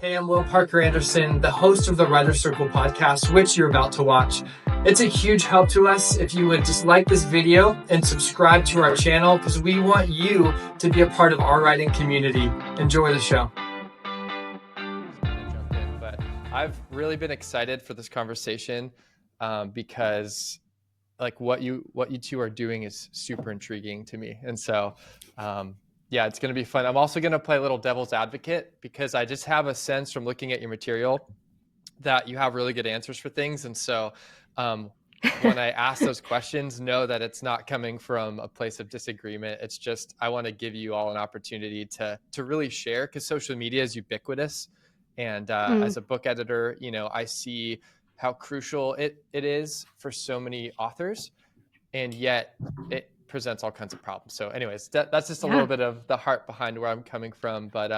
Hey, I'm Will Parker Anderson, the host of the Writer Circle podcast, which you're about to watch. It's a huge help to us if you would just like this video and subscribe to our channel because we want you to be a part of our writing community. Enjoy the show. Jump in, but I've really been excited for this conversation because like what you two are doing is super intriguing to me. And so yeah, it's going to be fun. I'm also going to play a little devil's advocate because I just have a sense from looking at your material that you have really good answers for things. And so when I ask those questions, know that it's not coming from a place of disagreement. It's just, I want to give you all an opportunity to really share, because social media is ubiquitous. And as a book editor, you know, I see how crucial it is for so many authors, and yet it presents all kinds of problems. So anyways, that's just a little bit of the heart behind where I'm coming from. But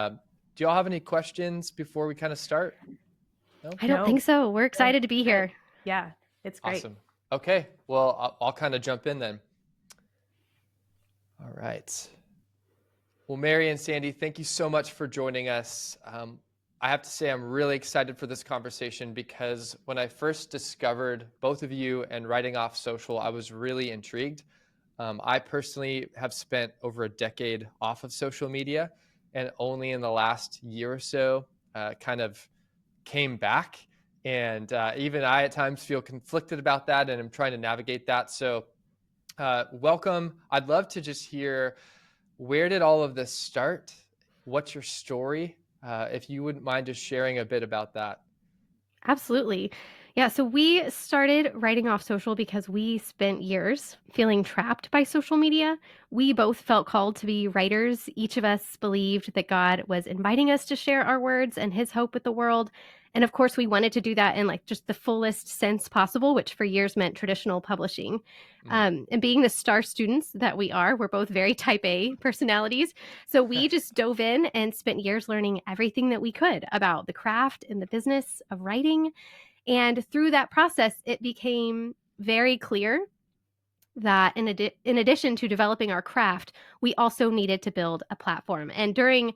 do y'all have any questions before we kind of start? No? I don't think so. We're excited to be here. Yeah, it's great. Awesome. Okay, well, I'll kind of jump in then. All right. Well, Mary and Sandy, thank you so much for joining us. I have to say I'm really excited for this conversation because when I first discovered both of you and writing off social, I was really intrigued. I personally have spent over a decade off of social media, and only in the last year or so kind of came back. And even I at times feel conflicted about that, and I'm trying to navigate that. So welcome. I'd love to just hear, where did all of this start? What's your story? If you wouldn't mind just sharing a bit about that. Absolutely. Yeah, so we started writing off social because we spent years feeling trapped by social media. We both felt called to be writers. Each of us believed that God was inviting us to share our words and his hope with the world. And of course, we wanted to do that in like just the fullest sense possible, which for years meant traditional publishing. And being the star students that we are, we're both very type A personalities. So we just dove in and spent years learning everything that we could about the craft and the business of writing. And through that process, it became very clear that in addition to developing our craft, we also needed to build a platform. And during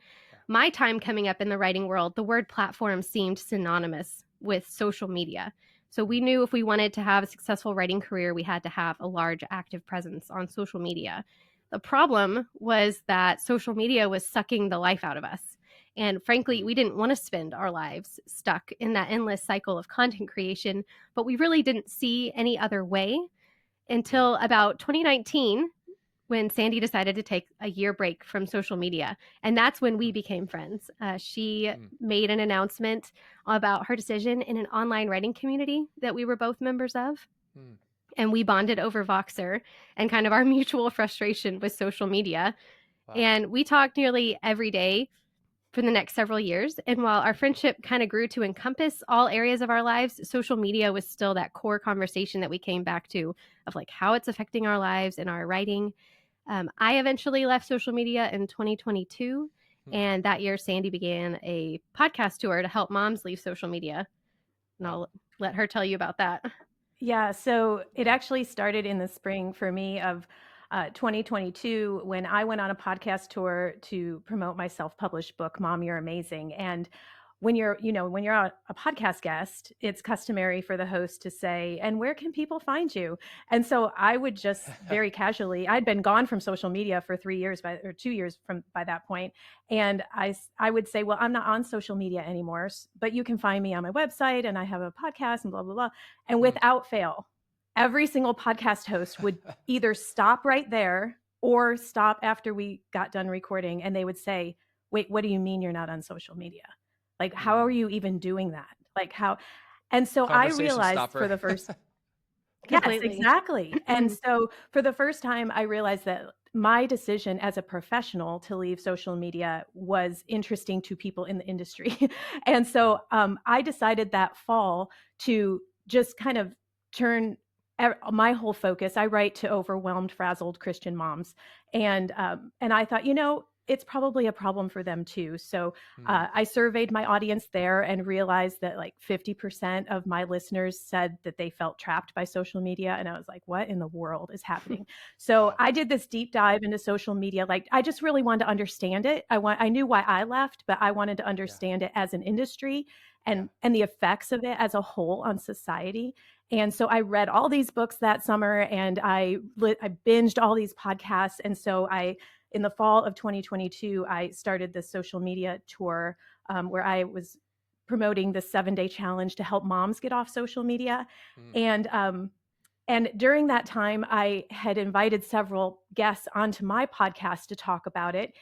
my time coming up in the writing world, the word platform seemed synonymous with social media. So we knew if we wanted to have a successful writing career, we had to have a large active presence on social media. The problem was that social media was sucking the life out of us. And frankly, we didn't want to spend our lives stuck in that endless cycle of content creation, but we really didn't see any other way until about 2019, when Sandy decided to take a year break from social media. And that's when we became friends. She made an announcement about her decision in an online writing community that we were both members of. And we bonded over Voxer and kind of our mutual frustration with social media. Wow. And we talked nearly every day for the next several years. And while our friendship kind of grew to encompass all areas of our lives, social media was still that core conversation that we came back to of like how it's affecting our lives and our writing. I eventually left social media in 2022. And that year, Sandy began a podcast tour to help moms leave social media. And I'll let her tell you about that. Yeah, so it actually started in the spring for me of 2022 when I went on a podcast tour to promote my self-published book, Mom, You're Amazing. And when you're a podcast guest, it's customary for the host to say, and where can people find you? And so I would just very casually, I'd been gone from social media for 2 years by that point. And I would say, well, I'm not on social media anymore, but you can find me on my website and I have a podcast and blah, blah, blah. And without fail, every single podcast host would either stop right there or stop after we got done recording. And they would say, wait, what do you mean you're not on social media? Like, how are you even doing that? Like how? And so I realized for the first, yes, exactly. And so for the first time, I realized that my decision as a professional to leave social media was interesting to people in the industry. And so I decided that fall to just kind of turn my whole focus. I write to overwhelmed, frazzled Christian moms. And I thought, it's probably a problem for them too. So Mm. I surveyed my audience there and realized that like 50% of my listeners said that they felt trapped by social media. And I was like, what in the world is happening? So Wow. I did this deep dive into social media. Like I just really wanted to understand it. I knew why I left, but I wanted to Yeah. understand it as an industry Yeah. and the effects of it as a whole on society. And so I read all these books that summer, and I binged all these podcasts. And so in the fall of 2022, I started this social media tour where I was promoting the 7-day challenge to help moms get off social media. Mm. And during that time, I had invited several guests onto my podcast to talk about it.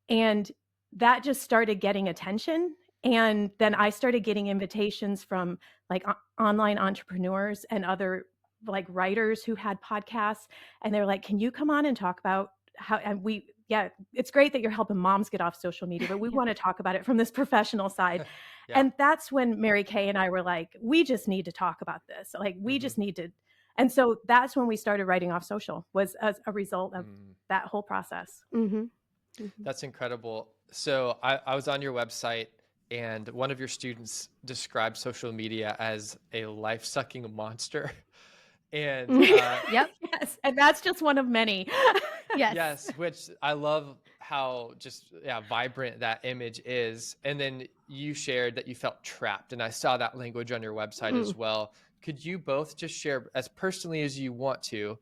And that just started getting attention. And then I started getting invitations from like online entrepreneurs and other like writers who had podcasts. And they're like, can you come on and talk about how, and yeah, it's great that you're helping moms get off social media, but we Yeah. want to talk about it from this professional side. Yeah. And that's when Mary Kay and I were like, we just need to talk about this. Like, we just need to. And so that's when we started writing off social, was as a result of that whole process. Mm-hmm. Mm-hmm. That's incredible. So I was on your website, and one of your students described social media as a life-sucking monster. And Yep. Yes. And that's just one of many. Yes. yes, which I love how just vibrant that image is. And then you shared that you felt trapped, and I saw that language on your website as well. Could you both just share as personally as you want to,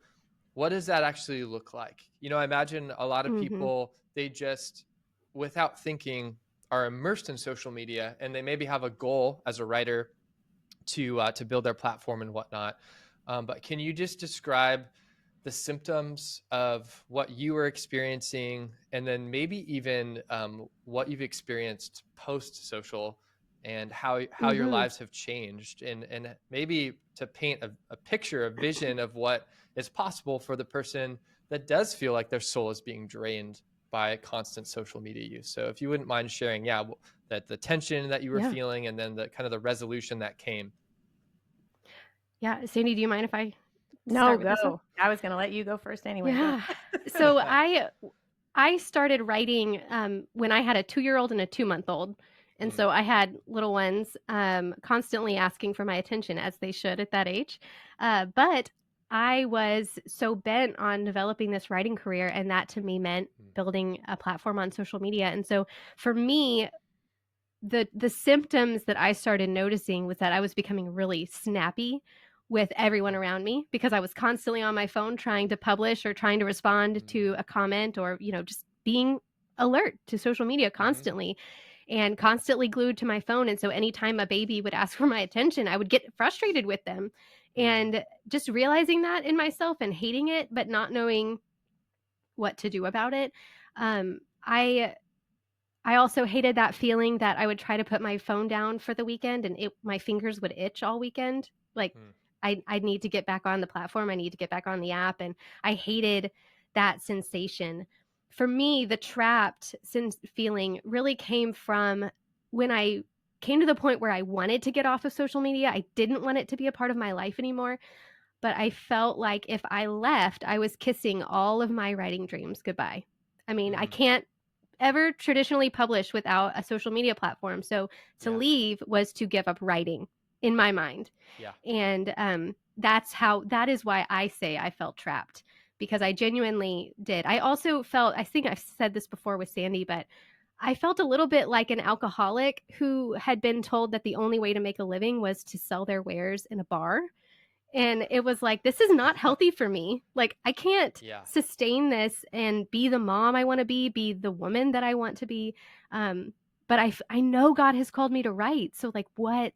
what does that actually look like? I imagine a lot of people, they just, without thinking, are immersed in social media, and they maybe have a goal as a writer to build their platform and whatnot. But can you just describe the symptoms of what you were experiencing, and then maybe even what you've experienced post social, and how your lives have changed, and maybe to paint a picture, a vision of what is possible for the person that does feel like their soul is being drained by constant social media use. So if you wouldn't mind sharing, that the tension that you were feeling, and then the kind of the resolution that came. Yeah. Sandy, do you mind if I No, start with this one? go. I was going to let you go first anyway. Yeah. So I started writing when I had a 2-year-old and a 2-month-old. And so I had little ones constantly asking for my attention, as they should at that age. But I was so bent on developing this writing career, and that to me meant building a platform on social media. And so for me, the symptoms that I started noticing was that I was becoming really snappy with everyone around me, because I was constantly on my phone trying to publish or trying to respond to a comment, or just being alert to social media constantly, and constantly glued to my phone. And so anytime a baby would ask for my attention, I would get frustrated with them. And just realizing that in myself and hating it, but not knowing what to do about it. I also hated that feeling that I would try to put my phone down for the weekend, and my fingers would itch all weekend. Like I need to get back on the platform. I need to get back on the app. And I hated that sensation. For me, the trapped feeling really came from when I came to the point where I wanted to get off of social media. I didn't want it to be a part of my life anymore. But I felt like if I left, I was kissing all of my writing dreams goodbye. I mean, I can't ever traditionally publish without a social media platform. So to leave was to give up writing, in my mind. Yeah. And that is why I say I felt trapped, because I genuinely did. I also felt, I think I've said this before with Sandy, but I felt a little bit like an alcoholic who had been told that the only way to make a living was to sell their wares in a bar. And it was like, this is not healthy for me. Like, I can't sustain this and be the mom I want to be the woman that I want to be. But I know God has called me to write. So like, what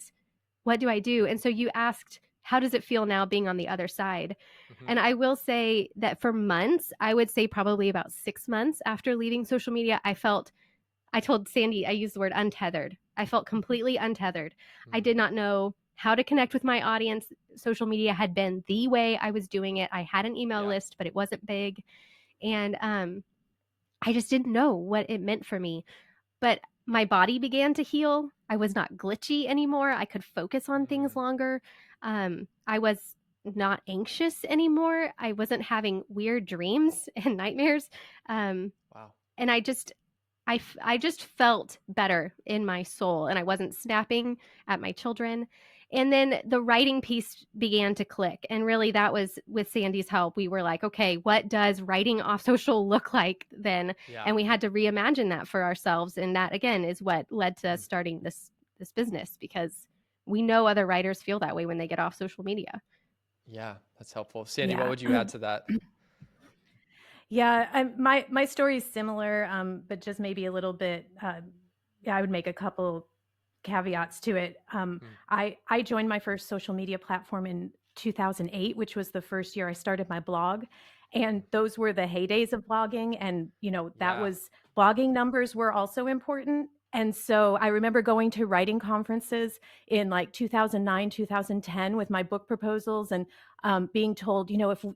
do I do? And so you asked, how does it feel now being on the other side? And I will say that for months, I would say probably about 6 months after leaving social media, I told Sandy, I used the word untethered. I felt completely untethered. I did not know how to connect with my audience. Social media had been the way I was doing it. I had an email list, but it wasn't big. And I just didn't know what it meant for me. But my body began to heal. I was not glitchy anymore. I could focus on things longer. I was not anxious anymore. I wasn't having weird dreams and nightmares. Wow. And I just felt better in my soul, and I wasn't snapping at my children. And then the writing piece began to click. And really, that was with Sandy's help. We were like, okay, what does writing off social look like then? Yeah. And we had to reimagine that for ourselves. And that, again, is what led to us starting this business, because we know other writers feel that way when they get off social media. Yeah, that's helpful. Sandy, what Yeah. would you add to that? Yeah, my story is similar, but just maybe a little bit. Yeah, I would make a couple caveats to it. I joined my first social media platform in 2008, which was the first year I started my blog, and those were the heydays of blogging. And that Yeah. was blogging numbers were also important. And so I remember going to writing conferences in like 2009, 2010 with my book proposals, and being told,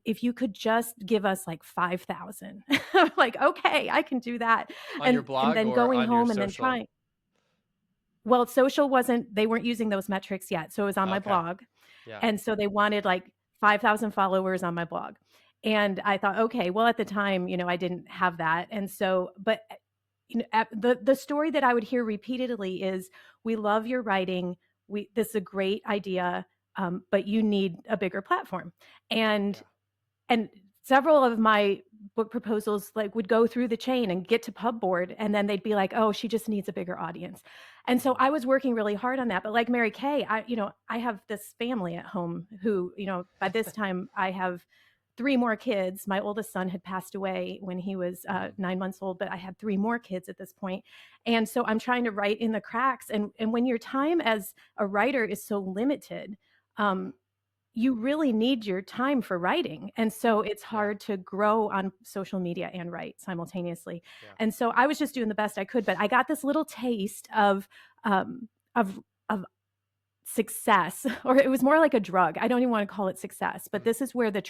if you could just give us like 5,000, like, okay, I can do that. On your And blog then or going on your home and then social? trying. Well, social wasn't, they weren't using those metrics yet. So it was on my Okay. blog. Yeah. And so they wanted like 5,000 followers on my blog. And I thought, okay, well, at the time, I didn't have that. And so, but the story that I would hear repeatedly is, we love your writing. This is a great idea, but you need a bigger platform. And and several of my book proposals like would go through the chain and get to pub board, and then they'd be like, oh, she just needs a bigger audience. And so I was working really hard on that. But like Mary Kay, I have this family at home who, by this time I have 3 more kids. My oldest son had passed away when he was 9 months old, but I had 3 more kids at this point. And so I'm trying to write in the cracks. And when your time as a writer is so limited, you really need your time for writing. And so it's hard to grow on social media and write simultaneously. Yeah. And so I was just doing the best I could, but I got this little taste of um, of of success, or it was more like a drug. I don't even want to call it success, but this is where the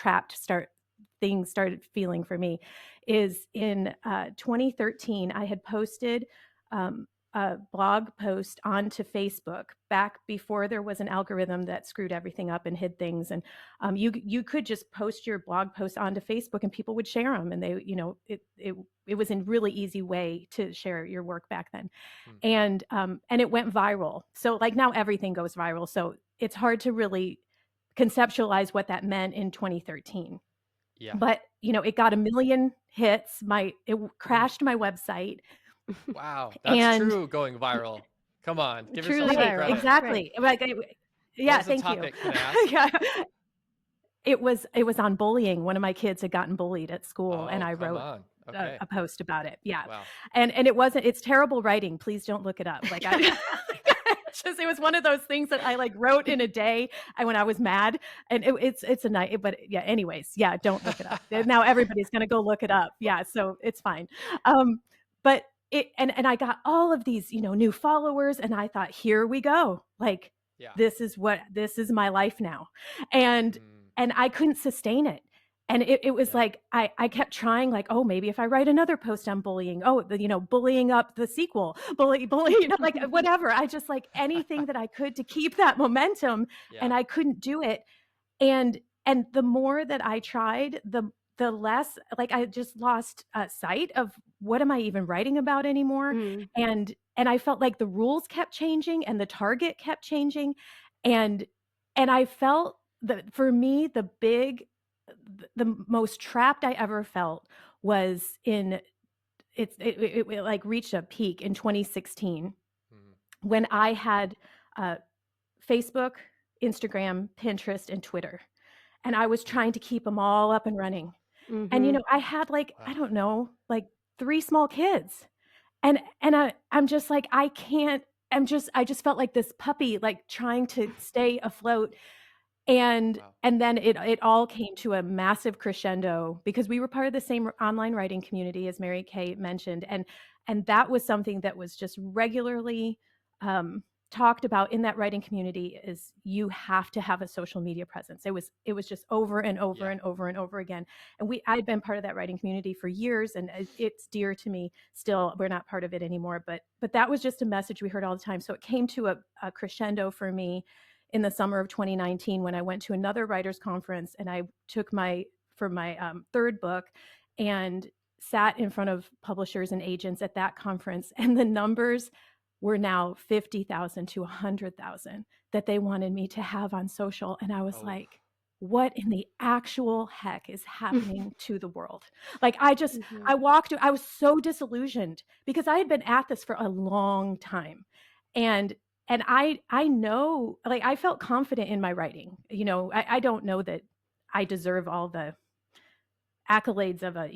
things started feeling for me. Is in 2013, I had posted a blog post onto Facebook back before there was an algorithm that screwed everything up and hid things. And you could just post your blog post onto Facebook and people would share them, and they, it was a really easy way to share your work back then. And it went viral. So like now everything goes viral. So it's hard to really conceptualize what that meant in 2013. Yeah. But it got 1 million hits. It crashed my website. Wow, that's And true. Going viral. Come on, give Truly yourself some viral. credit. exactly. Like, yeah, What was the thank topic, you. can I ask? Yeah. It was on bullying. One of my kids had gotten bullied at school, and Oh, I come wrote on. Okay. a post about it. Yeah. Wow. And it's terrible writing. Please don't look it up. Like it was one of those things that I like wrote in a day when I was mad, and it's a night. But yeah, anyways, yeah, don't look it up. Now everybody's gonna go look it up. Yeah, so it's fine. But and I got all of these new followers, and I thought, here we go. Like Yeah. this is my life now, and I couldn't sustain it. And it was like, I kept trying, like, oh, maybe if I write another post on bullying, bullying up the sequel, bully, like whatever. I just like anything that I could to keep that momentum, and I couldn't do it. And the more that I tried, the less, like, I just lost sight of what am I even writing about anymore. And I felt like the rules kept changing and the target kept changing. And I felt that for me, the most trapped I ever felt was it like reached a peak in 2016 when I had Facebook, Instagram, Pinterest, and Twitter. And I was trying to keep them all up and running. And I had like, I don't know, like 3 small kids. And I'm just like, I just felt like this puppy, like trying to stay afloat. And then it all came to a massive crescendo because we were part of the same online writing community, as Mary Kay mentioned, and that was something that was just regularly talked about in that writing community. Is you have to have a social media presence. It was just over and over and over and over again. And I'd been part of that writing community for years, and it's dear to me still. We're not part of it anymore, but that was just a message we heard all the time. So it came to a crescendo for me in the summer of 2019 when I went to another writers conference, and I took my 3rd book, and sat in front of publishers and agents at that conference, and the numbers were now 50,000 to 100,000 that they wanted me to have on social. And I was Oh, like, what in the actual heck is happening to the world? Like, I Mhm. walked, I was so disillusioned because I had been at this for a long time. And I know, like, I felt confident in my writing. I don't know that I deserve all the accolades of a,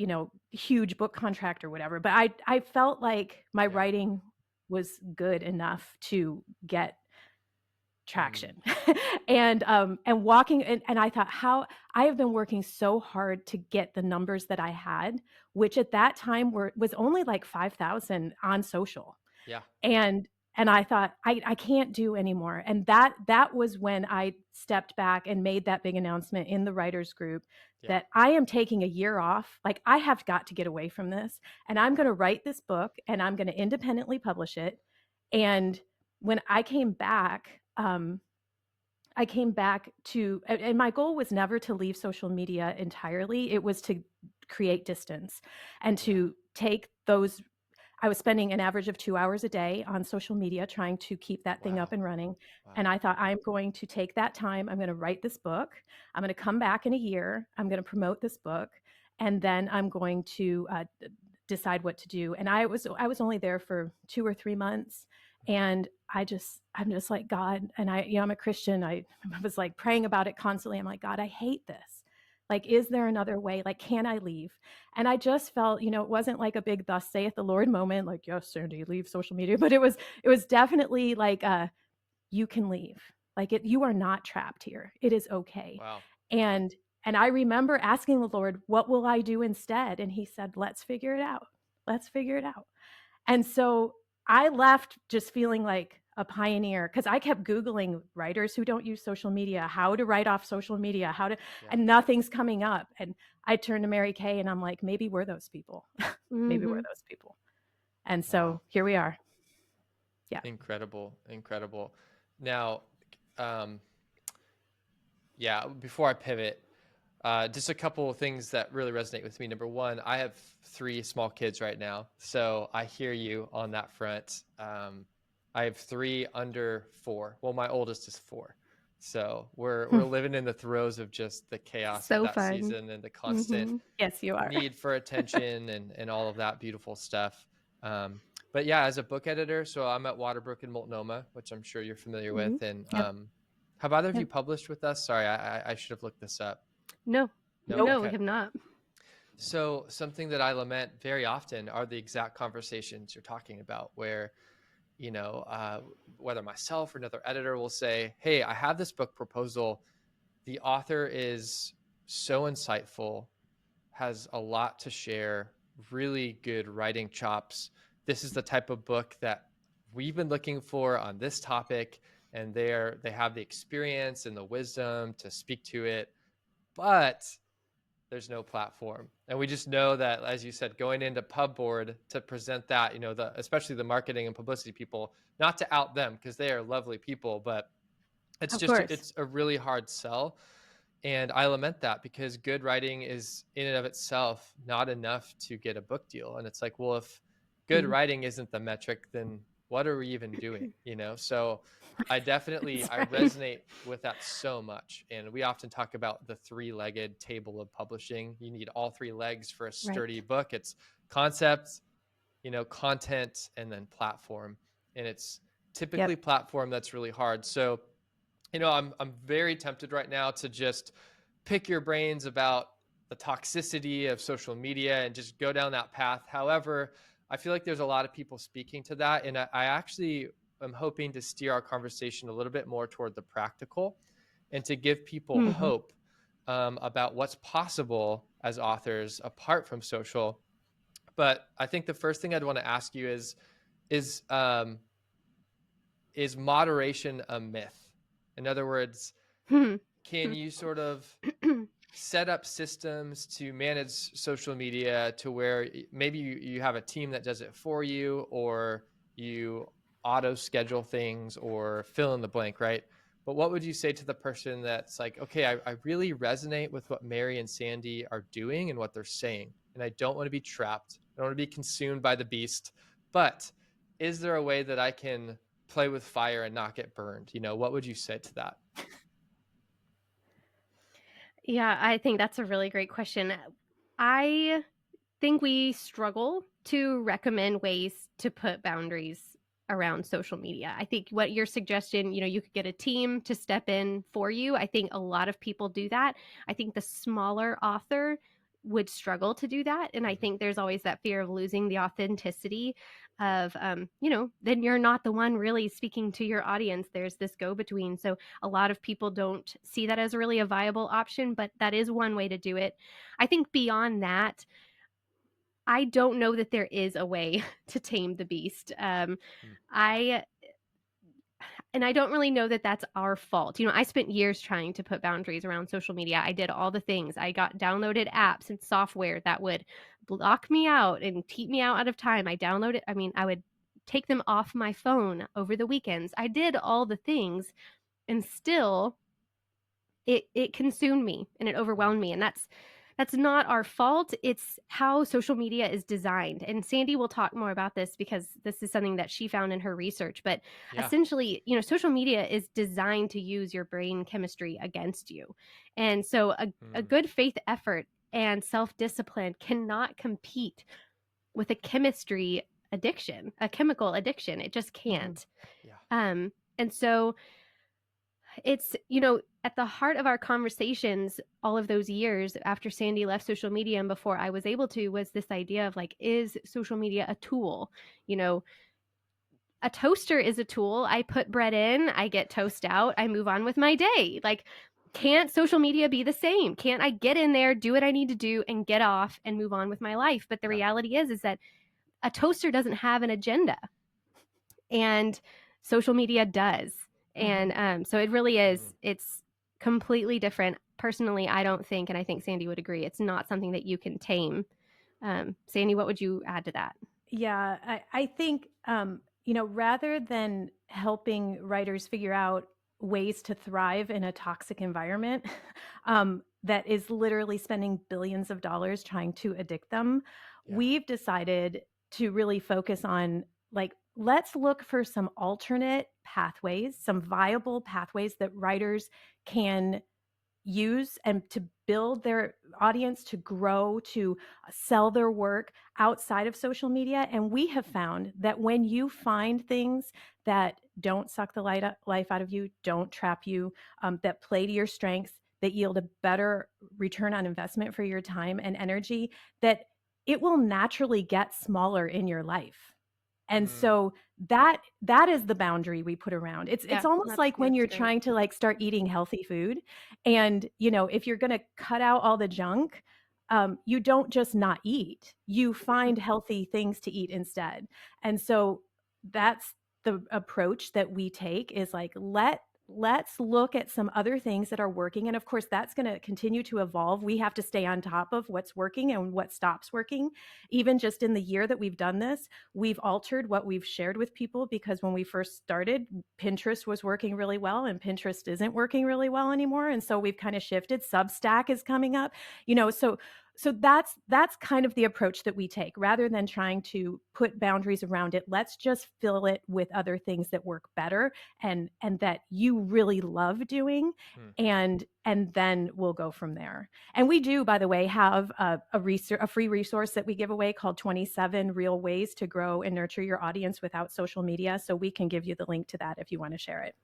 huge book contract or whatever, but I felt like my yeah. writing was good enough to get Mm, traction. And walking, and I thought, how I have been working so hard to get the numbers that I had, which at that time was only like 5,000 on social. yeah. And I thought, I can't do anymore. And that was when I stepped back and made that big announcement in the writers group Yeah. that I am taking a year off. Like, I have got to get away from this, and I'm going to write this book, and I'm going to independently publish it. And when I came back to, and my goal was never to leave social media entirely. It was to create distance and Yeah. to take those. I was spending an average of 2 hours a day on social media trying to keep that thing up Wow. and running. Wow. And I thought, I'm going to take that time. I'm going to write this book. I'm going to come back in a year. I'm going to promote this book. And then I'm going to decide what to do. And I was only there for 2 or 3 months. And I'm just like, God, and I'm a Christian. I was like praying about it constantly. I'm like, God, I hate this. Like, is there another way? Like, can I leave? And I just felt, it wasn't like a big thus saith the Lord moment, like, yes, Sandy, leave social media. But it was definitely like, you can leave. Like, you are not trapped here. It is okay. Wow. And and I remember asking the Lord, what will I do instead? And he said, let's figure it out. Let's figure it out. And so I left just feeling like a pioneer because I kept Googling writers who don't use social media, how to write off social media, Yeah. and nothing's coming up. And I turned to Mary Kay and I'm like, maybe we're those people. Maybe we're Mhm. those people. And Wow. so here we are. Yeah. Incredible. Incredible. Now, um, yeah, before I pivot, just a couple of things that really resonate with me. Number one, I have 3 small kids right now, so I hear you on that front. I have 3 under 4. Well, my oldest is 4, so we're living in the throes of just the chaos of So that fun. season and the constant Mhm. Yes, you are. need for attention and all of that beautiful stuff. Um, but yeah, as a book editor, so I'm at Waterbrook in Multnomah, which I'm sure you're familiar Mhm. with. And Yep. have either of you Yep. published with us? Sorry, I should have looked this up. No. No, Nope. No, we okay. have not. So something that I lament very often are the exact conversations you're talking about, where whether myself or another editor will say, "Hey, I have this book proposal. The author is so insightful, has a lot to share, really good writing chops. This is the type of book that we've been looking for on this topic, and they have the experience and the wisdom to speak to it, but there's no platform." And we just know that, as you said, going into Pubboard to present that, especially the marketing and publicity people, not to out them because they are lovely people, but Of course. it's a really hard sell. And I lament that because good writing is in and of itself not enough to get a book deal. And it's like, well, if good Mhm. writing isn't the metric, then what are we even doing? So I That's right. resonate with that so much. And we often talk about the 3-legged table of publishing. You need all 3 legs for a sturdy Right. book. It's concept, content, and then platform. And it's typically Yep. platform that's really hard. So I'm very tempted right now to just pick your brains about the toxicity of social media and just go down that path. However, I feel like there's a lot of people speaking to that, and I actually am hoping to steer our conversation a little bit more toward the practical and to give people Hmm. hope about what's possible as authors apart from social. But I think the first thing I'd want to ask you is um, is moderation a myth? In other words, Hmm. can you sort of set up systems to manage social media to where maybe you have a team that does it for you, or you auto schedule things, or fill in the blank, right? But what would you say to the person that's like, okay, I really resonate with what Mary and Sandy are doing and what they're saying, and I don't want to be trapped. I don't want to be consumed by the beast. But is there a way that I can play with fire and not get burned? What would you say to that? Yeah, I think that's a really great question. I think we struggle to recommend ways to put boundaries around social media. I think what you're suggesting, you could get a team to step in for you. I think a lot of people do that. I think the smaller author would struggle to do that. And I think there's always that fear of losing the authenticity of, then you're not the one really speaking to your audience. There's this go between. So a lot of people don't see that as really a viable option, but that is one way to do it. I think beyond that, I don't know that there is a way to tame the beast. I don't really know that that's our fault. I spent years trying to put boundaries around social media. I did all the things. I downloaded apps and software that would block me out and keep me out of time. I would take them off my phone over the weekends. I did all the things, and still it consumed me and it overwhelmed me. And that's not our fault. It's how social media is designed. And Sandy will talk more about this because this is something that she found in her research. But essentially, social media is designed to use your brain chemistry against you. And so a good faith effort and self-discipline cannot compete with a chemistry addiction, a chemical addiction. It just can't. And so it's, at the heart of our conversations all of those years after Sandy left social media and before I was able to, was this idea of like, is social media a tool? A toaster is a tool. I put bread in, I get toast out, I move on with my day. Like, can't social media be the same? Can't I get in there, do what I need to do, and get off and move on with my life? But the reality is that a toaster doesn't have an agenda, and social media does. And so it really is, it's completely different. Personally, I don't think, and I think Sandy would agree, it's not something that you can tame. Sandy, what would you add to that? Yeah, I think, rather than helping writers figure out ways to thrive in a toxic environment that is literally spending billions of dollars trying to addict them, we've decided to really focus on, like, let's look for some alternate pathways, some viable pathways that writers can use and to build their audience, to grow, to sell their work outside of social media. And we have found that when you find things that don't suck the life out of you, don't trap you, that play to your strengths, that yield a better return on investment for your time and energy, that it will naturally get smaller in your life. And so that is the boundary we put around. It's almost like when you're trying to like start eating healthy food, and if you're going to cut out all the junk, you don't just not eat. You find healthy things to eat instead. And so that's the approach that we take, is like, let's look at some other things that are working. And of course, that's going to continue to evolve. We have to stay on top of what's working and what stops working. Even just in the year that we've done this, we've altered what we've shared with people, because when we first started, Pinterest was working really well and Pinterest isn't working really well anymore. And so we've kind of shifted. Substack is coming up, so that's kind of the approach that we take. Rather than trying to put boundaries around it, let's just fill it with other things that work better and that you really love doing, and then we'll go from there. And we do, by the way, have a free resource that we give away called 27 Real Ways to Grow and Nurture Your Audience Without Social Media. So we can give you the link to that if you want to share it.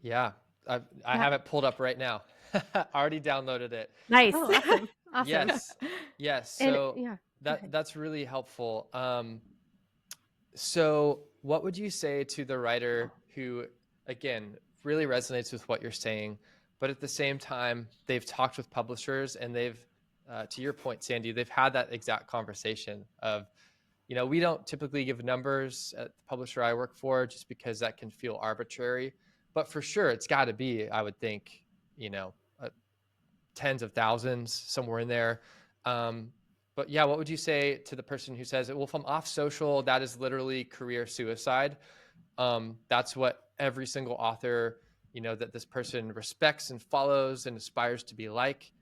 Yeah, I have it pulled up right now. I already downloaded it. Nice. Oh, awesome. Awesome. Yes. So that's really helpful. So what would you say to the writer who, again, really resonates with what you're saying, but at the same time, they've talked with publishers and they've, to your point, Sandy, they've had that exact conversation of, we don't typically give numbers at the publisher I work for just because that can feel arbitrary, but for sure, it's got to be, I would think, tens of thousands, somewhere in there. But yeah, what would you say to the person who says, well, if I'm off social, that is literally career suicide? That's what every single author, that this person respects and follows and aspires to be like.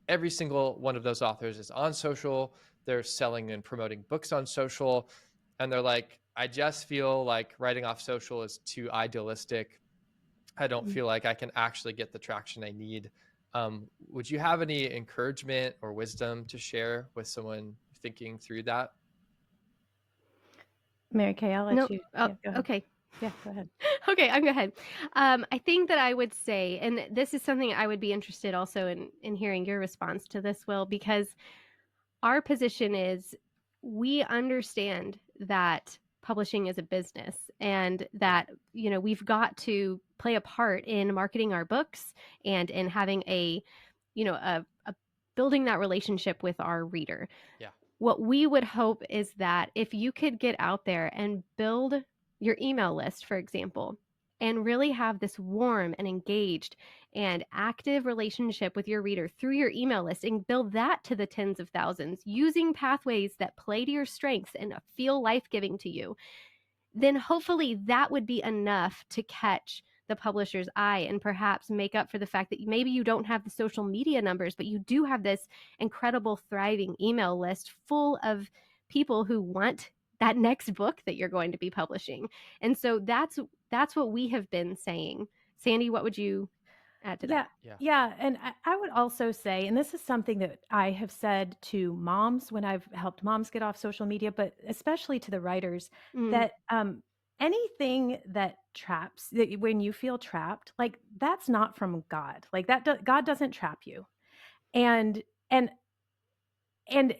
Every single one of those authors is on social. they're selling and promoting books on social, and they're like, I just feel like writing off social is too idealistic. I don't feel like I can actually get the traction I need. Would you have any encouragement or wisdom to share with someone thinking through that? Mary Kay, I'll let No, you. oh, Yeah, go ahead. okay. Yeah, go ahead. Okay, I'm go ahead. I think that I would say, and this is something I would be interested also in hearing your response to this, Will, because our position is we understand that publishing is a business and that, you know, we've got to play a part in marketing our books and in having a, you know, a building that relationship with our reader. Yeah. What we would hope is that if you could get out there and build your email list, for example, and really have this warm and engaged and active relationship with your reader through your email list and build that to the tens of thousands using pathways that play to your strengths and feel life-giving to you, then hopefully that would be enough to catch the publisher's eye and perhaps make up for the fact that maybe you don't have the social media numbers, but you do have this incredible, thriving email list full of people who want that next book that you're going to be publishing. And so that's what we have been saying. Sandy, what would you add to that? Yeah. And I would also say, and this is something that I have said to moms when I've helped moms get off social media, but especially to the writers, that anything that traps, that when you feel trapped, like that's not from God. Like that, God doesn't trap you. And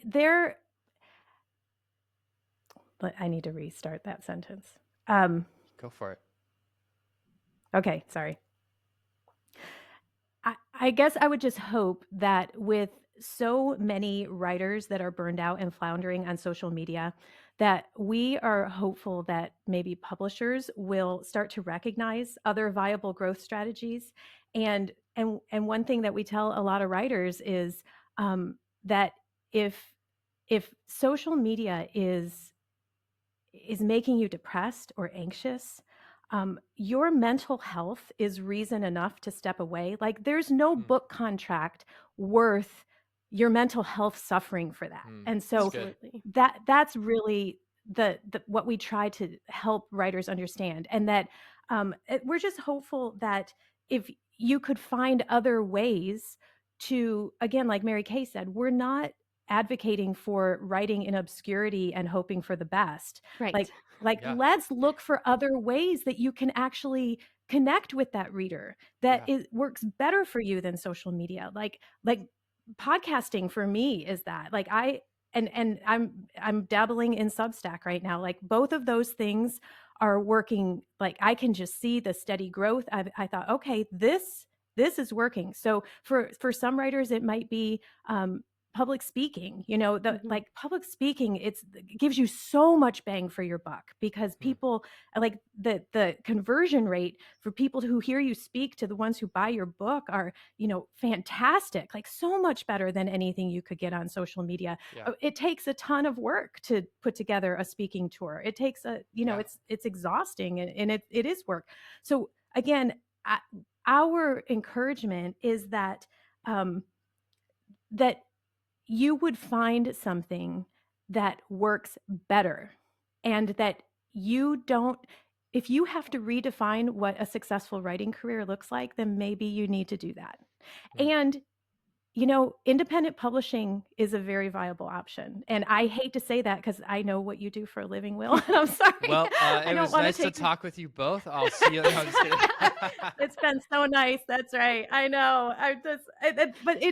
there, but I need to restart that sentence. Go for it. Okay, sorry. I guess I would just hope that with so many writers that are burned out and floundering on social media, that we are hopeful that maybe publishers will start to recognize other viable growth strategies. And one thing that we tell a lot of writers is that if social media is making you depressed or anxious, your mental health is reason enough to step away. Like there's no book contract worth your mental health suffering for that. And so Absolutely. that's really the what we try to help writers understand, and that we're just hopeful that if you could find other ways to, again, like Mary Kay said, we're not advocating for writing in obscurity and hoping for the best. Right. Like Yeah. let's look for other ways that you can actually connect with that reader that works better for you than social media. Like podcasting for me is that. Like and I'm dabbling in Substack right now. Like both of those things are working. Like I can just see the steady growth. I thought, okay, this is working. So for some writers, it might be public speaking, like public speaking, it gives you so much bang for your buck, because people like the conversion rate for people who hear you speak to the ones who buy your book are, fantastic, like so much better than anything you could get on social media. It takes a ton of work to put together a speaking tour. It takes it's exhausting, and it is work. So again, our encouragement is that that you would find something that works better, and that you don't, if you have to redefine what a successful writing career looks like, then maybe you need to do that. And independent publishing is a very viable option. And I hate to say that because I know what you do for a living, Will. And I'm sorry. Well, it was nice to talk with you both. I'll see you. No, I'm just kidding. It's been so nice. That's right. I know. But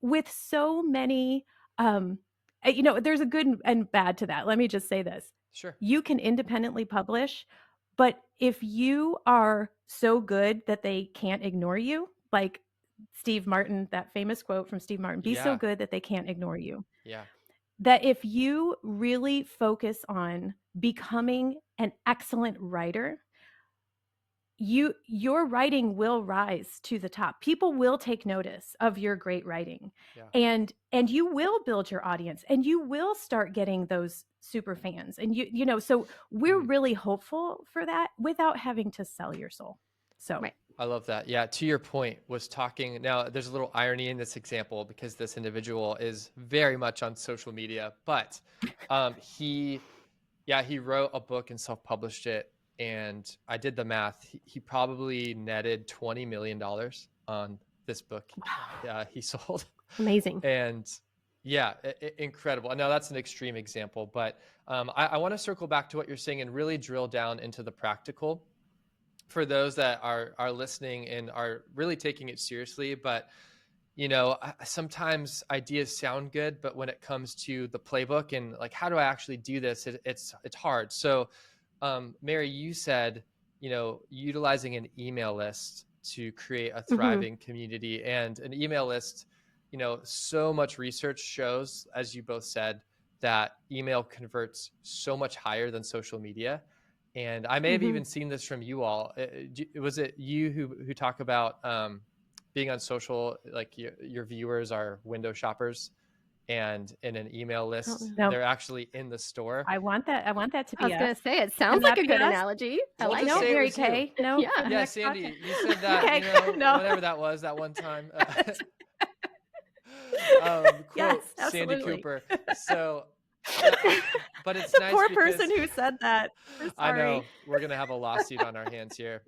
with so many, there's a good and bad to that. Let me just say this. Sure. You can independently publish, but if you are so good that they can't ignore you, like Steve Martin, that famous quote from Steve Martin, be so good that they can't ignore you. Yeah. That if you really focus on becoming an excellent writer, your writing will rise to the top. People will take notice of your great writing, and you will build your audience, and you will start getting those super fans. And so we're really hopeful for that without having to sell your soul. So right. I love that. Yeah. To your point, was talking. Now, there's a little irony in this example because this individual is very much on social media, but he wrote a book and self-published it. And I did the math. He probably netted $20 million on this book. He sold. Amazing. And yeah, incredible. Now that's an extreme example, but I want to circle back to what you're saying and really drill down into the practical for those that are listening and are really taking it seriously. But sometimes ideas sound good, but when it comes to the playbook and like, how do I actually do this? It's hard. So, Mary, you said, utilizing an email list to create a thriving community, and an email list, so much research shows, as you both said, that email converts so much higher than social media. And I may have even seen this from you all. Was it you who talk about being on social, like your viewers are window shoppers, and in an email list, No, they're actually in the store? I want that to I be was going us. to say, it Can sounds like that a be good us? analogy. I We'll like just No, say it it. Mary was you. Kay. No, Yeah. for the Yeah, next Sandy, podcast. you said that, Okay, no. whatever that was that one time. Quote Yes, Sandy absolutely. Cooper. So, yeah, but it's The nice poor because person who said that. We're I sorry. know we're going to have a lawsuit on our hands here.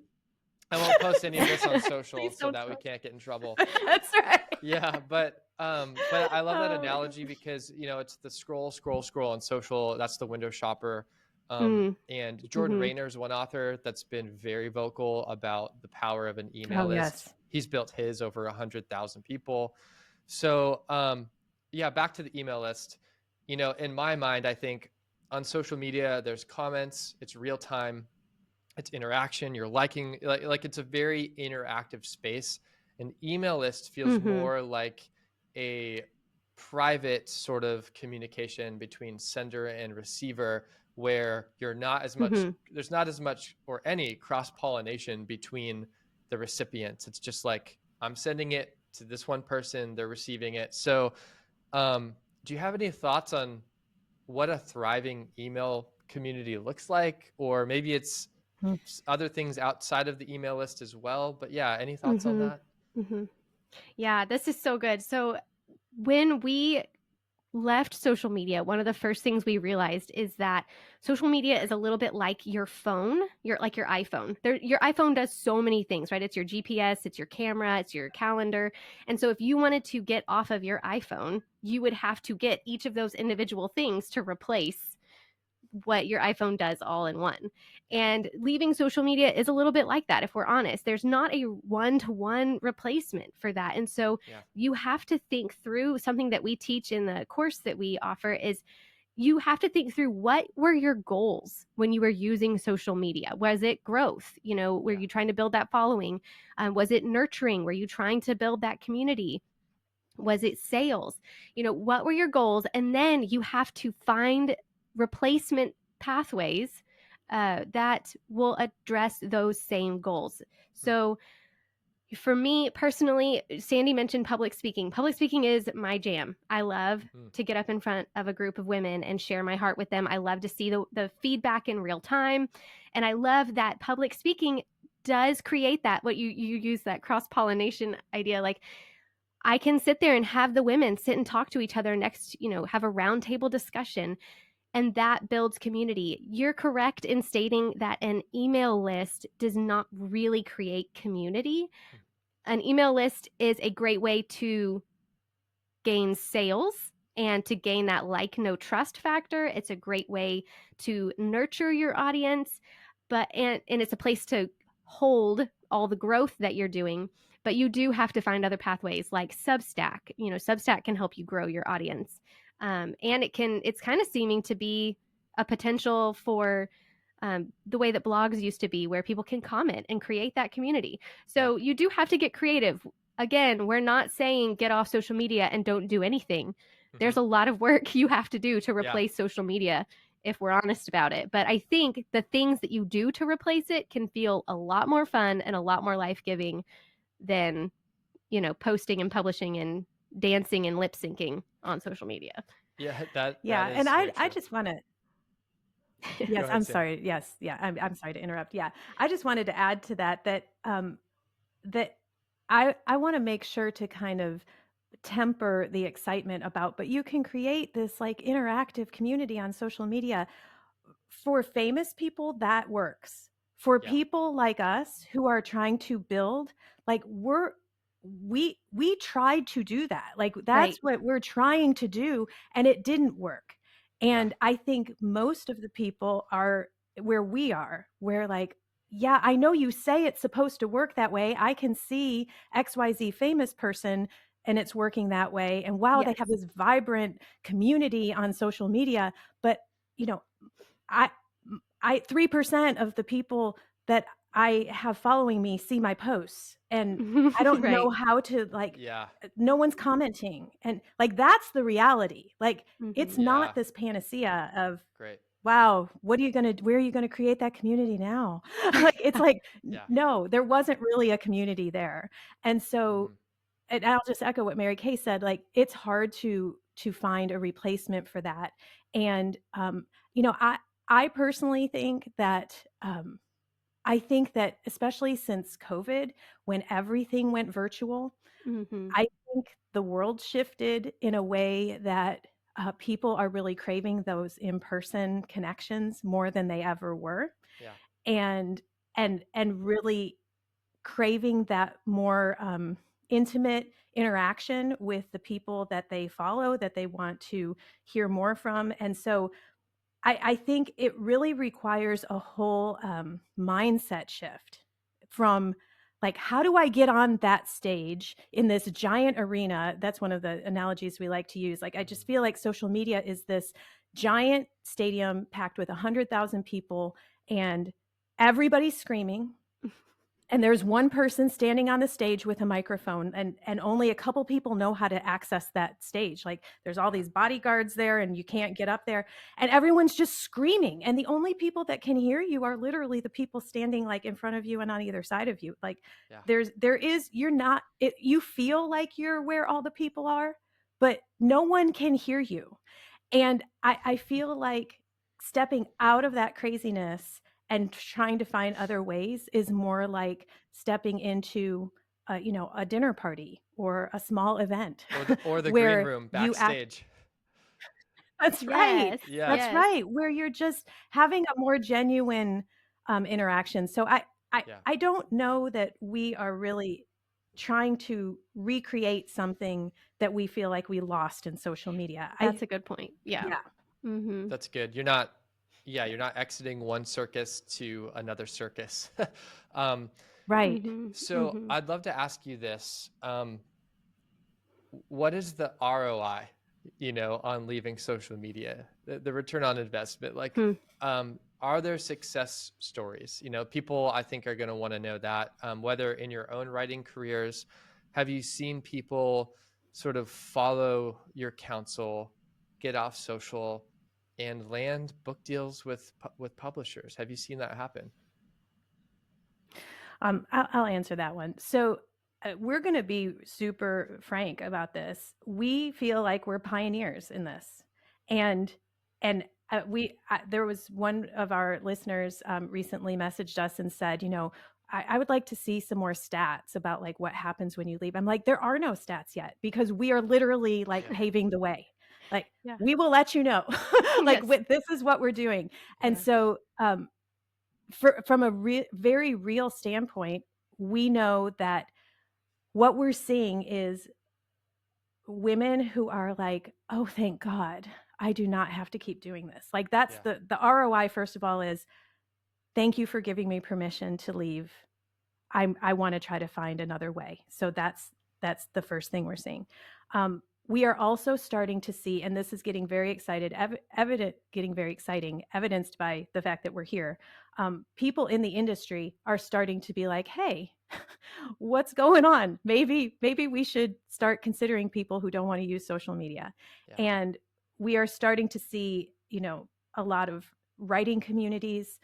I won't post any of this on social Please so don't that we tell. can't get in trouble. That's right. Yeah, but I love that Oh my analogy because it's the scroll on social. That's the window shopper. Mm. And Jordan Rayner's one author that's been very vocal about the power of an email Oh, list. yes. He's built his over 100,000 people. So back to the email list. In my mind, I think on social media, there's comments, it's real time, it's interaction, you're liking, like it's a very interactive space. An email list feels more like a private sort of communication between sender and receiver, where you're not as much, there's not as much or any cross pollination between the recipients. It's just like, I'm sending it to this one person, they're receiving it. So do you have any thoughts on what a thriving email community looks like? Or maybe it's other things outside of the email list as well. But yeah, any thoughts on that? Yeah, this is so good. So when we left social media, one of the first things we realized is that social media is a little bit like your phone, your iPhone. Your iPhone does so many things, right? It's your GPS, it's your camera, it's your calendar. And so if you wanted to get off of your iPhone, you would have to get each of those individual things to replace what your iPhone does all in one. And leaving social media is a little bit like that, if we're honest. There's not a one-to-one replacement for that. And so you have to think through something that we teach in the course that we offer is you have to think through what were your goals when you were using social media. Was it growth? Were you trying to build that following? Was it nurturing? Were you trying to build that community? Was it sales? What were your goals? And then you have to find replacement pathways that will address those same goals. So for me personally, Sandy mentioned public speaking. Public speaking is my jam. I love to get up in front of a group of women and share my heart with them. I love to see the feedback in real time. And I love that public speaking does create that, what you use that cross-pollination idea. Like, I can sit there and have the women sit and talk to each other next, have a roundtable discussion, and that builds community. You're correct in stating that an email list does not really create community. An email list is a great way to gain sales and to gain that no trust factor. It's a great way to nurture your audience, and it's a place to hold all the growth that you're doing. But you do have to find other pathways like Substack. Substack can help you grow your audience. And it's kind of seeming to be a potential for the way that blogs used to be, where people can comment and create that community. So you do have to get creative. Again, we're not saying get off social media and don't do anything. There's a lot of work you have to do to replace social media, if we're honest about it. But I think the things that you do to replace it can feel a lot more fun and a lot more life-giving than, posting and publishing and dancing and lip syncing on social media. Yeah, that And is very I true. just want to. Go Yes, ahead, I'm Sandy. sorry. Yes, yeah, I'm sorry to interrupt. Yeah, I just wanted to add to that that I want to make sure to kind of temper the excitement about, but you can create this like interactive community on social media. For famous people, that works. For Yeah. people like us who are trying to build, like we tried to do that. Like that's Right. what we're trying to do, and it didn't work. Yeah. And I think most of the people are where we are, where like, yeah, I know you say it's supposed to work that way. I can see XYZ famous person and it's working that way. And wow, they Yes. have this vibrant community on social media. But, you know, I 3% of the people that I have following me see my posts, and I don't Right. know how to like, Yeah. no one's commenting. And like, that's the reality. Like, it's Mhm. Yeah. not this panacea of, Great. wow, where are you going to create that community now? Like, it's like, Yeah. no, there wasn't really a community there. And so, Mhm. and I'll just echo what Mary Kay said, like, it's hard to find a replacement for that. And, you know, I personally think that, I think that especially since COVID, when everything went virtual, Mhm. I think the world shifted in a way that people are really craving those in-person connections more than they ever were, Yeah. and and really craving that more intimate interaction with the people that they follow, that they want to hear more from. And so I think it really requires a whole mindset shift from like, how do I get on that stage in this giant arena? That's one of the analogies we like to use. Like, I just feel like social media is this giant stadium packed with 100,000 people, and everybody's screaming, and there's one person standing on the stage with a microphone, and only a couple people know how to access that stage. Like, there's all these bodyguards there and you can't get up there, and everyone's just screaming, and the only people that can hear you are literally the people standing like in front of you and on either side of you. Like, Yeah. you're not it, you feel like you're where all the people are, but no one can hear you. And I feel like stepping out of that craziness and trying to find other ways is more like stepping into you know, a dinner party or a small event Or the green where room you act. backstage. That's right. Yes. Yeah. That's Yes. right. Where you're just having a more genuine interaction. So Yeah. I don't know that we are really trying to recreate something that we feel like we lost in social media. That's a good point. Yeah. Yeah. Mhm. That's good. You're not exiting one circus to another circus. um, Right. Mhm. so Mhm. I'd love to ask you this. What is the ROI, on leaving social media, the return on investment? Like, Hmm. are there success stories? People I think are going to want to know that, whether in your own writing careers, have you seen people sort of follow your counsel, get off social and land book deals with publishers? Have you seen that happen? I'll answer that one. So we're going to be super frank about this. We feel like we're pioneers in this, and there was one of our listeners recently messaged us and said, you know, I would like to see some more stats about like what happens when you leave. I'm like, there are no stats yet because we are literally like Yeah. paving the way. Like, Yeah. we will let you know, like Yes. this is what we're doing. And Yeah. so from a very real standpoint, we know that what we're seeing is women who are like, oh, thank God, I do not have to keep doing this. Like, that's Yeah. the ROI, first of all, is thank you for giving me permission to leave. I want to try to find another way. So that's the first thing we're seeing. We are also starting to see, and this is getting very getting very exciting, evidenced by the fact that we're here. People in the industry are starting to be like, "Hey, what's going on? Maybe we should start considering people who don't want to use social media." Yeah. And we are starting to see, you know, a lot of writing communities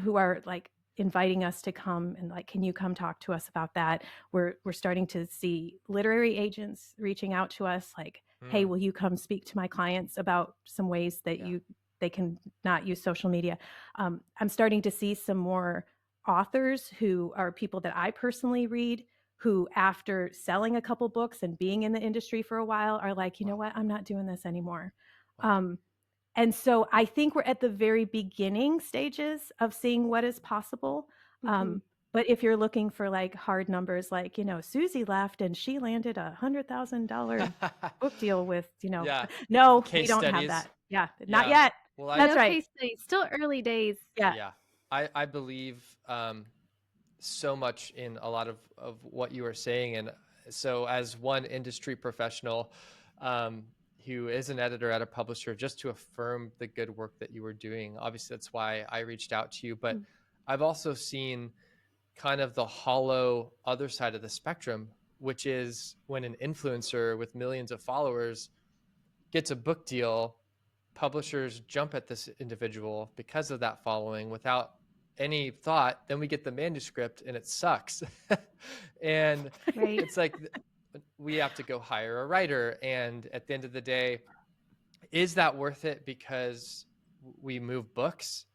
who are like inviting us to come and like, can you come talk to us about that? We're starting to see literary agents reaching out to us like, hey, Mm, will you come speak to my clients about some ways that yeah. they can not use social media? I'm starting to see some more authors who are people that I personally read, who after selling a couple books and being in the industry for a while are like, you know what, I'm not doing this anymore. And so I think we're at the very beginning stages of seeing what is possible. But if you're looking for like hard numbers, like, Susie left and she landed $100,000 book deal with, Yeah. no, we Case don't have studies. that. Yeah, not Yeah. yet. Well, That's No right. case studies, still early days. Yeah. Yeah. I believe so much in a lot of what you are saying. And so as one industry professional who is an editor at a publisher, just to affirm the good work that you were doing, obviously that's why I reached out to you. But I've also seen kind of the hollow other side of the spectrum, which is when an influencer with millions of followers gets a book deal, publishers jump at this individual because of that following without any thought. Then we get the manuscript and it sucks. And Right. it's like we have to go hire a writer. And at the end of the day, is that worth it because we move books?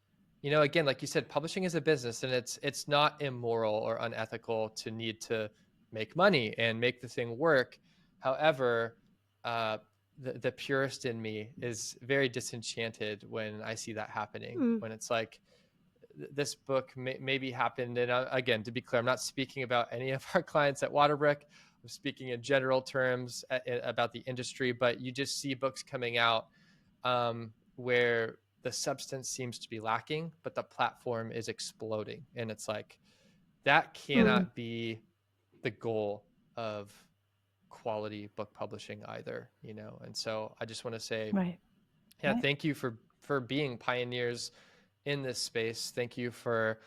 Again, like you said, publishing is a business, and it's not immoral or unethical to need to make money and make the thing work. However, the purist in me is very disenchanted when I see that happening, when it's like this book maybe happened. And again, to be clear, I'm not speaking about any of our clients at Waterbrick. I'm speaking in general terms about the industry, but you just see books coming out where the substance seems to be lacking, but the platform is exploding. And it's like, that cannot be the goal of quality book publishing either, And so I just want to say, thank you for being pioneers in this space. Thank you for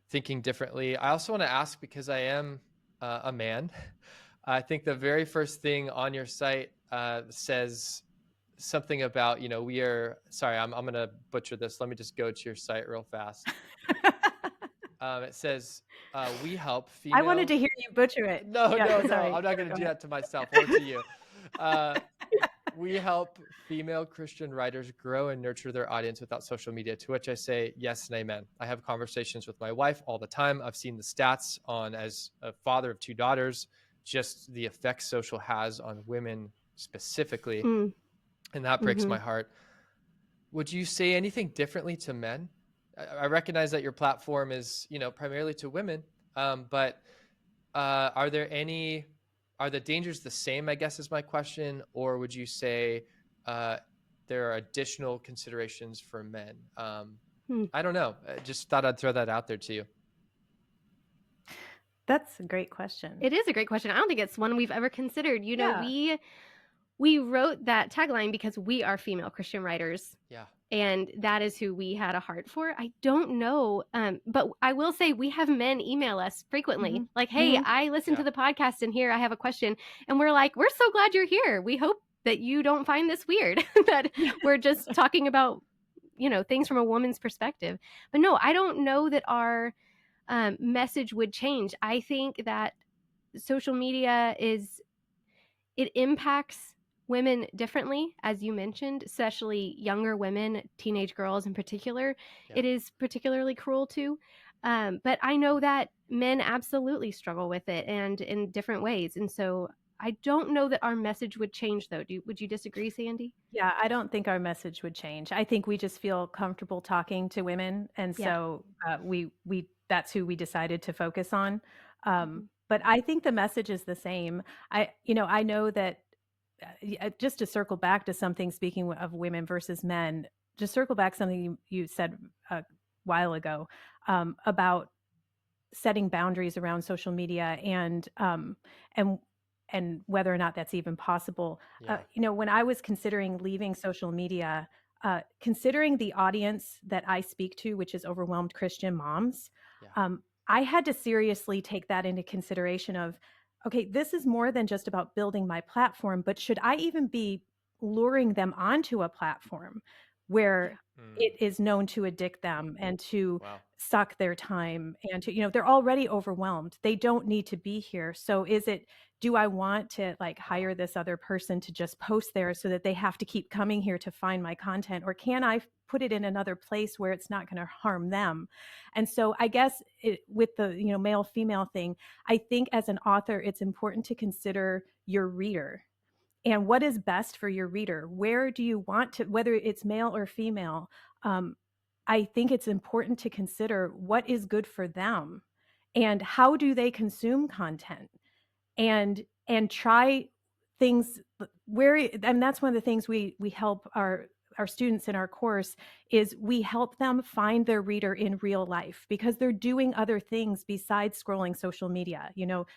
thinking differently. I also want to ask, because I am a man, I think the very first thing on your site says something about, we are, sorry, I'm going to butcher this. Let me just go to your site real fast. It says, we help female. I wanted to hear you butcher it. No, I'm not going to do that to myself or to you. We help female Christian writers grow and nurture their audience without social media, to which I say yes and amen. I have conversations with my wife all the time. I've seen the stats on, as a father of 2 daughters, just the effect social has on women specifically. And that breaks my heart. Would you say anything differently to men? I recognize that your platform is, primarily to women, but are the dangers the same, I guess, is my question? Or would you say there are additional considerations for men? I don't know. I just thought I'd throw that out there to you. That's a great question. It is a great question. I don't think it's one we've ever considered. We wrote that tagline because we are female Christian writers. Yeah. And that is who we had a heart for. I don't know. But I will say we have men email us frequently. Like, hey, I listened to the podcast and here I have a question. And we're like, we're so glad you're here. We hope that you don't find this weird, that we're just talking about, things from a woman's perspective. But no, I don't know that our message would change. I think that social media it impacts women differently, as you mentioned, especially younger women, teenage girls in particular. It is particularly cruel too. But I know that men absolutely struggle with it, and in different ways. And so I don't know that our message would change, though. Would you disagree, Sandy? Yeah, I don't think our message would change. I think we just feel comfortable talking to women, and so we that's who we decided to focus on. But I think the message is the same. I know that just to circle back to something, speaking of women versus men, just circle back something you said a while ago about setting boundaries around social media and whether or not that's even possible. When I was considering leaving social media, considering the audience that I speak to, which is overwhelmed Christian moms, I had to seriously take that into consideration of, okay, this is more than just about building my platform, but should I even be luring them onto a platform where it is known to addict them and to suck their time and to, they're already overwhelmed. They don't need to be here. So do I want to like hire this other person to just post there so that they have to keep coming here to find my content? Or can I put it in another place where it's not going to harm them? And so I guess with the, male female thing, I think as an author, it's important to consider your reader and what is best for your reader. Where do you want to, whether it's male or female, I think it's important to consider what is good for them and how do they consume content, and try things and that's one of the things we help our students in our course is we help them find their reader in real life because they're doing other things besides scrolling social media.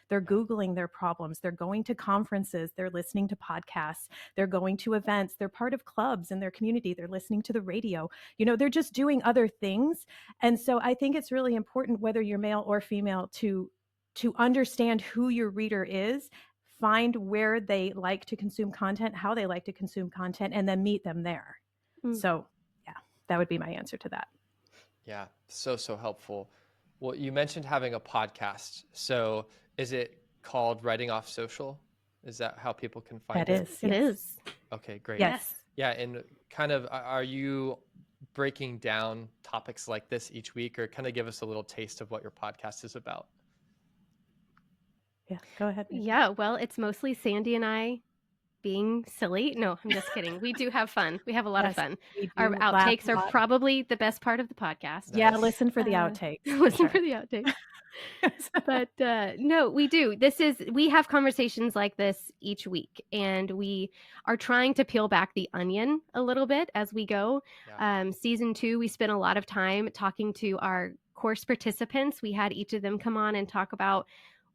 They're Googling their problems, they're going to conferences, they're listening to podcasts, they're going to events, they're part of clubs in their community, they're listening to the radio, they're just doing other things. And so I think it's really important, whether you're male or female, to understand who your reader is, find where they like to consume content, how they like to consume content, and then meet them there. So yeah, that would be my answer to that. Yeah, so helpful. Well, you mentioned having a podcast. So is it called Writing Off Social? Is that how people can find it? It is. Okay, great. Yes. Yeah, and kind of, are you breaking down topics like this each week, or kind of give us a little taste of what your podcast is about? Yeah, go ahead. Yeah, well, it's mostly Sandy and I being silly. No, I'm just kidding. We do have fun. We have a lot of fun. Our outtakes are probably the best part of the podcast. Yeah, listen for the outtakes. Listen for the outtakes. But no, we do. We have conversations like this each week, and we are trying to peel back the onion a little bit as we go. Yeah. Season 2, we spent a lot of time talking to our course participants. We had each of them come on and talk about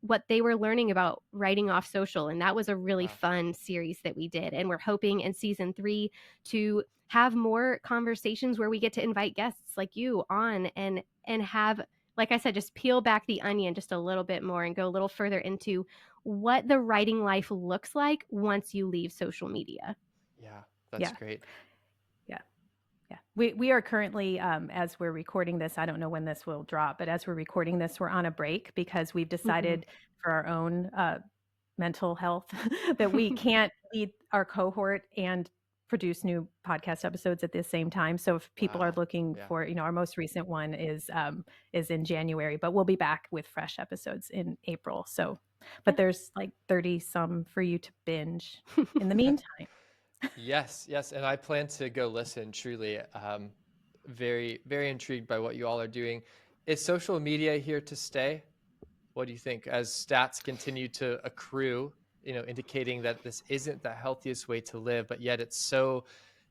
what they were learning about writing off social. And that was a really fun series that we did. And we're hoping in season 3 to have more conversations where we get to invite guests like you on and have, like I said, just peel back the onion just a little bit more and go a little further into what the writing life looks like once you leave social media. Yeah, that's great. Yeah, we are currently, as we're recording this, I don't know when this will drop, but as we're recording this, we're on a break because we've decided for our own mental health that we can't lead our cohort and produce new podcast episodes at the same time. So if people are looking for, our most recent one is in January, but we'll be back with fresh episodes in April. So, but there's like 30 some for you to binge in the meantime. Yes. And I plan to go listen, truly. Very, very intrigued by what you all are doing. Is social media here to stay? What do you think? As stats continue to accrue, indicating that this isn't the healthiest way to live, but yet it's so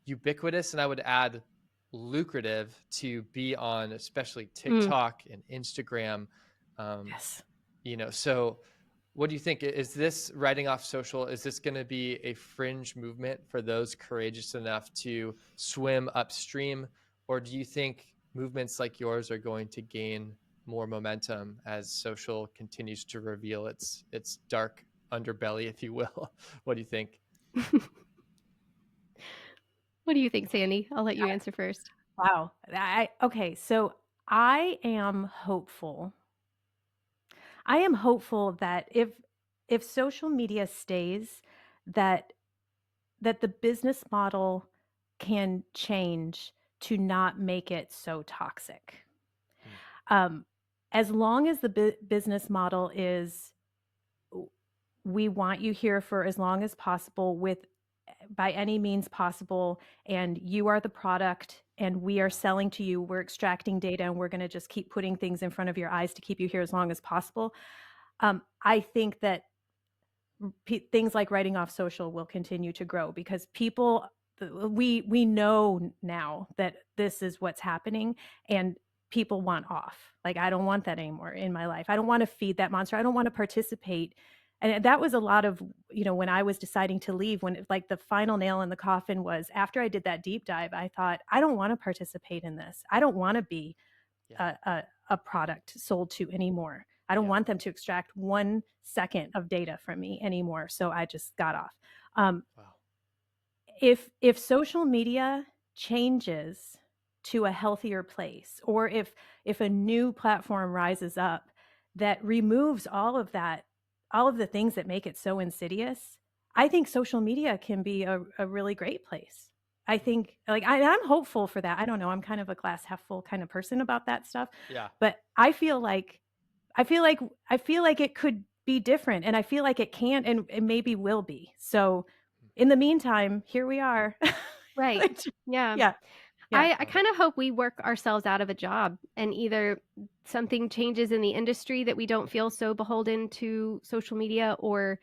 ubiquitous, and I would add lucrative to be on, especially TikTok and Instagram. Yes. So what do you think? Is this writing off social? Is this going to be a fringe movement for those courageous enough to swim upstream? Or do you think movements like yours are going to gain more momentum as social continues to reveal its dark underbelly, if you will? What do you think? What do you think, Sandy? I'll let you answer first. Wow. Okay. So I am hopeful. I am hopeful that if social media stays, that the business model can change to not make it so toxic. As long as the business model is, we want you here for as long as possible by any means possible, and you are the product and we are selling to you, we're extracting data, and we're going to just keep putting things in front of your eyes to keep you here as long as possible. I think that things like writing off social will continue to grow because we know now that this is what's happening, and people want off. Like, I don't want that anymore in my life. I don't want to feed that monster. I don't want to participate. And that was a lot of, when I was deciding to leave, when like the final nail in the coffin was after I did that deep dive, I thought, I don't want to participate in this. I don't want to be a product sold to anymore. I don't want them to extract 1 second of data from me anymore. So I just got off. If social media changes to a healthier place, or if a new platform rises up that removes all of that, all of the things that make it so insidious, I think social media can be a really great place. I think, like, I'm hopeful for that. I don't know. I'm kind of a glass half full kind of person about that stuff. Yeah. But I feel like it could be different, and I feel like it can, and it maybe will be. So in the meantime, here we are. Right. Yeah. Yeah. Yeah. I kind of hope we work ourselves out of a job, and either something changes in the industry that we don't feel so beholden to social media, or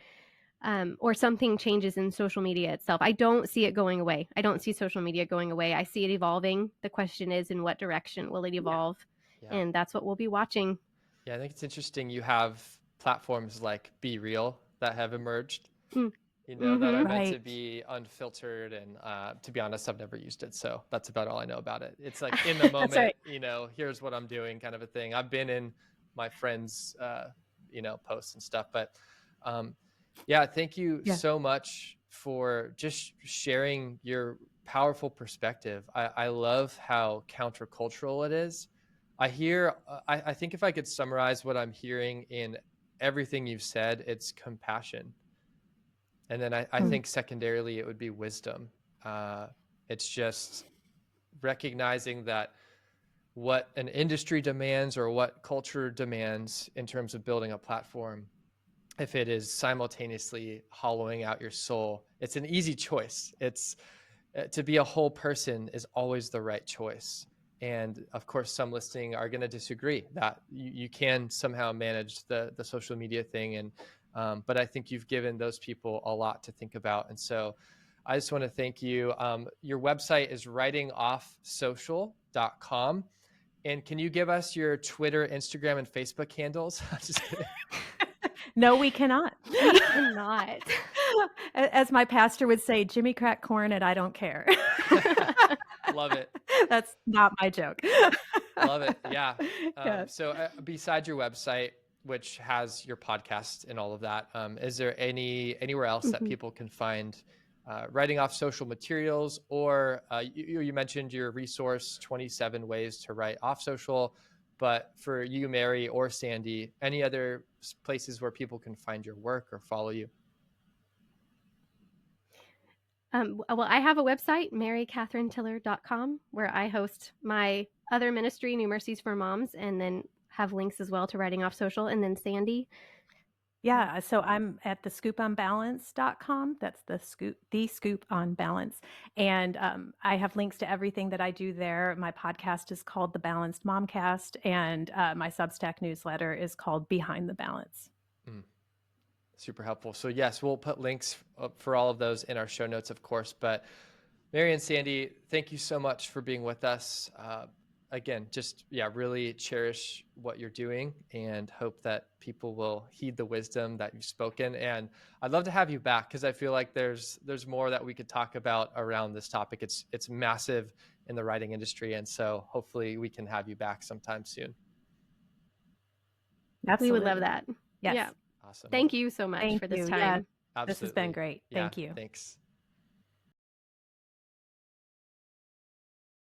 something changes in social media itself. I don't see it going away. I don't see social media going away. I see it evolving. The question is, in what direction will it evolve? Yeah. And that's what we'll be watching. Yeah, I think it's interesting. You have platforms like Be Real that have emerged, Mm. that are Mhm. meant to Right. be unfiltered. And to be honest, I've never used it. So that's about all I know about it. It's like in the That's moment, right. here's what I'm doing kind of a thing. I've been in my friends', posts and stuff. But yeah, thank you Yeah. so much for just sharing your powerful perspective. I love how countercultural it is. I think if I could summarize what I'm hearing in everything you've said, it's compassion. And then I Mm. think secondarily, it would be wisdom. It's just recognizing that what an industry demands or what culture demands in terms of building a platform, if it is simultaneously hollowing out your soul, it's an easy choice. It's to be a whole person is always the right choice. And of course, some listening are going to disagree that you can somehow manage the social media thing. And but I think you've given those people a lot to think about. And so I just want to thank you. Your website is writingoffsocial.com. And can you give us your Twitter, Instagram, and Facebook handles? Just kidding. No, we cannot. We cannot. As my pastor would say, Jimmy crack corn and I don't care. Love it. That's not my joke. Love it. Yeah. Yeah. So besides your website, which has your podcast and all of that, is there anywhere else that Mhm. people can find writing off social materials? Or you mentioned your resource, 27 ways to write off social. But for you, Mary, or Sandy, any other places where people can find your work or follow you? Well, I have a website, marycatherinetiller.com, where I host my other ministry, New Mercies for Moms, and then have links as well to Writing Off Social. And then Sandy. Yeah, so I'm at thescooponbalance.com. That's the scoop on balance. And I have links to everything that I do there. My podcast is called The Balanced Momcast, and my Substack newsletter is called Behind the Balance. Super helpful. So yes, we'll put links for all of those in our show notes, of course. But Mary and Sandy, thank you so much for being with us. Again, just really cherish what you're doing and hope that people will heed the wisdom that you've spoken. And I'd love to have you back because I feel like there's more that we could talk about around this topic. It's massive in the writing industry, and so hopefully we can have you back sometime soon. Absolutely. We would love that. Yes. Yeah. Awesome. Thank you so much Thank for this you. time. Yeah, Absolutely. this has been great. Yeah, Thank you. Thanks.